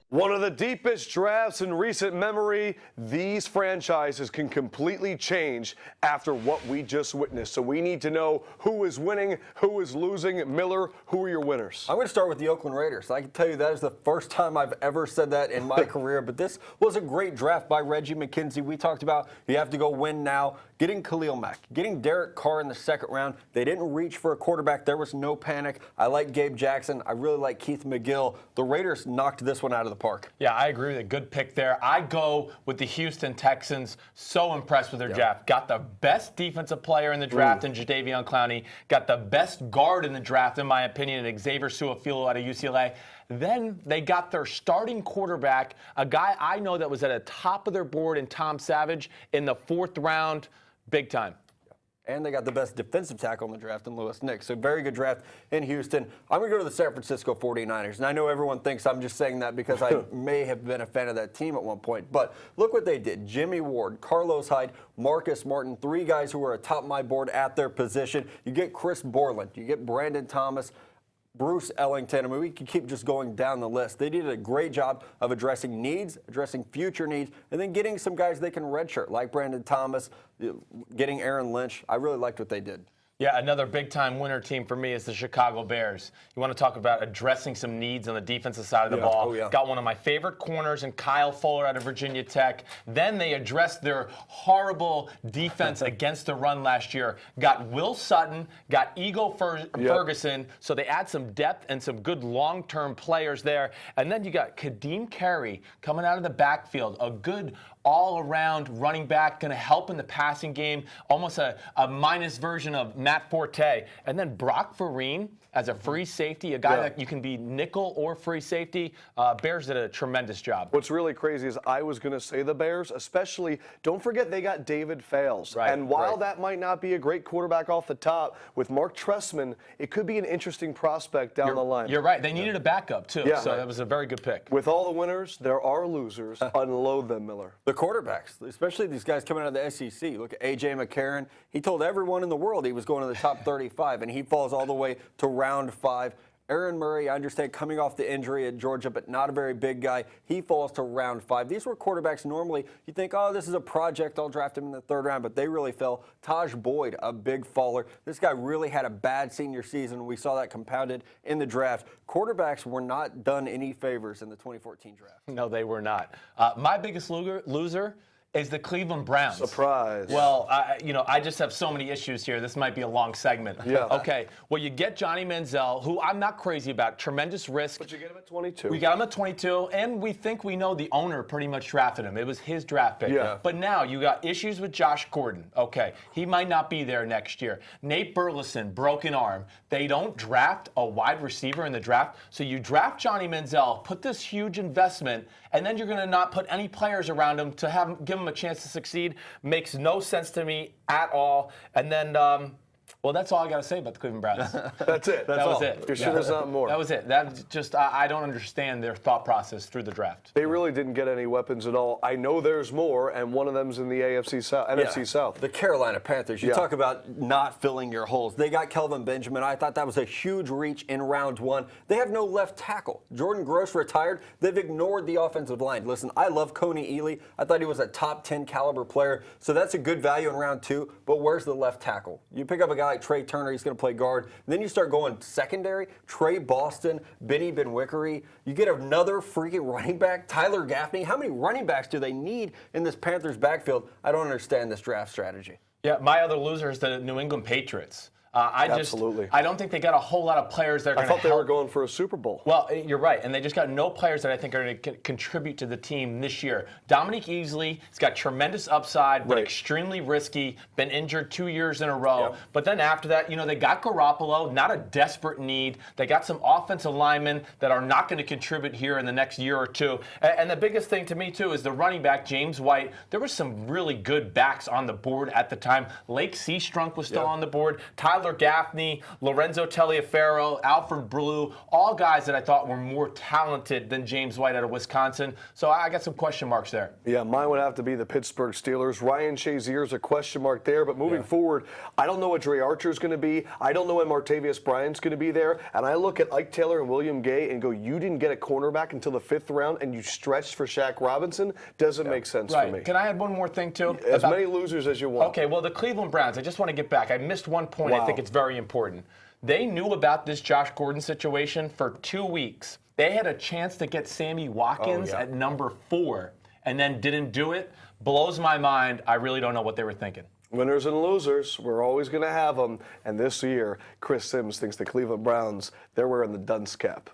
One of the deepest drafts in recent memory. These franchises can completely change after what we just witnessed. So we need to know who is winning, who is losing. Miller, who are your winners? I'm going to start with the Oakland Raiders. I can tell you that is the first time I've ever said that in my career. But this was a great draft by Reggie McKenzie. We talked about you have to go win now. Getting Khalil Mack, getting Derek Carr in the second round. They didn't reach for a quarterback. There was no panic. I like Gabe Jackson. I really like Keith McGill. The Raiders knocked this one out of the park. Yeah, I agree with a good pick there. I go with the Houston Texans. So impressed with their draft. Got the best defensive player in the draft in Jadeveon Clowney. Got the best guard in the draft, in my opinion, in Xavier Su'a-Filo out of UCLA. Then they got their starting quarterback, a guy I know that was at the top of their board in Tom Savage in the 4th round. Big time. And they got the best defensive tackle in the draft in Lewis Nix. So very good draft in Houston. I'm going to go to the San Francisco 49ers. And I know everyone thinks I'm just saying that because I may have been a fan of that team at one point. But look what they did. Jimmy Ward, Carlos Hyde, Marcus Martin, 3 guys who are atop my board at their position. You get Chris Borland. You get Brandon Thomas. Bruce Ellington. I mean, we could keep just going down the list. They did a great job of addressing needs, addressing future needs, and then getting some guys they can redshirt, like Brandon Thomas, getting Aaron Lynch. I really liked what they did. Yeah, another big-time winner team for me is the Chicago Bears. You want to talk about addressing some needs on the defensive side of the ball. Got one of my favorite corners in Kyle Fuller out of Virginia Tech. Then they addressed their horrible defense against the run last year. Got Will Sutton, got Ego Ferguson, so they add some depth and some good long-term players there. And then you got Kadeem Carey coming out of the backfield, a good all-around running back, going to help in the passing game, almost a minus version of Matt Forte. And then Brock Vereen as a free safety, a guy that you can be nickel or free safety. Bears did a tremendous job. What's really crazy is I was going to say the Bears, especially, don't forget they got David Fales. And while that might not be a great quarterback off the top, with Mark Trestman, it could be an interesting prospect down the line. You're right. They needed a backup, too. So that was a very good pick. With all the winners, there are losers. Unload them, Miller. The quarterbacks, especially these guys coming out of the SEC. Look at A.J. McCarron. He told everyone in the world he was going to the top 35, and he falls all the way to round 5. Aaron Murray, I understand, coming off the injury at Georgia, but not a very big guy. He falls to round 5. These were quarterbacks normally you think, oh, this is a project. I'll draft him in the 3rd round, but they really fell. Taj Boyd, a big faller. This guy really had a bad senior season. We saw that compounded in the draft. Quarterbacks were not done any favors in the 2014 draft. No, they were not. My biggest loser is the Cleveland Browns. Surprise. Well, I just have so many issues here. This might be a long segment. Okay. Well, you get Johnny Manziel, who I'm not crazy about. Tremendous risk. But you get him at 22. We got him at 22, and we think we know the owner pretty much drafted him. It was his draft pick. But now you got issues with Josh Gordon. Okay. He might not be there next year. Nate Burleson, broken arm. They don't draft a wide receiver in the draft. So you draft Johnny Manziel, put this huge investment, and then you're going to not put any players around him to give him a chance to succeed. Makes no sense to me at all. And then, well, that's all I got to say about the Cleveland Browns. That's it. That was it. You're sure there's not more? That was it. That just I don't understand their thought process through the draft. They really didn't get any weapons at all. I know there's more, and one of them's in the NFC South. The Carolina Panthers. You talk about not filling your holes. They got Kelvin Benjamin. I thought that was a huge reach in round 1. They have no left tackle. Jordan Gross retired. They've ignored the offensive line. Listen, I love Coney Ely. I thought he was a top 10 caliber player, so that's a good value in round 2. But where's the left tackle? You pick up a guy like Trey Turner, he's going to play guard. And then you start going secondary, Trey Boston, Benny Benwickery. You get another freaking running back, Tyler Gaffney. How many running backs do they need in this Panthers backfield? I don't understand this draft strategy. Yeah, my other loser is the New England Patriots. I don't think they got a whole lot of players that are going to help. I thought they were going for a Super Bowl. Well, you're right, and they just got no players that I think are going to contribute to the team this year. Dominique Easley, he's got tremendous upside, but extremely risky, been injured 2 years in a row. But then after that, they got Garoppolo, not a desperate need. They got some offensive linemen that are not going to contribute here in the next year or two. And the biggest thing to me, too, is the running back, James White. There were some really good backs on the board at the time. Lake Seastrunk was still on the board. Tyler Tyler Gaffney, Lorenzo Taliaferro, Alfred Blue, all guys that I thought were more talented than James White out of Wisconsin. So I got some question marks there. Yeah, mine would have to be the Pittsburgh Steelers. Ryan Shazier's a question mark there, but moving forward, I don't know what Dre Archer's going to be. I don't know when Martavius Bryant's going to be there. And I look at Ike Taylor and William Gay and go, you didn't get a cornerback until the 5th round and you stretched for Shaq Robinson? Doesn't make sense for me. Can I add one more thing, too? As many losers as you want. Okay, well, the Cleveland Browns, I just want to get back. I missed one point. I think it's very important. They knew about this Josh Gordon situation for 2 weeks. They had a chance to get Sammy Watkins at number 4 and then didn't do it. Blows my mind. I really don't know what they were thinking. Winners and losers, we're always going to have them. And this year, Chris Sims thinks the Cleveland Browns, they're wearing the dunce cap.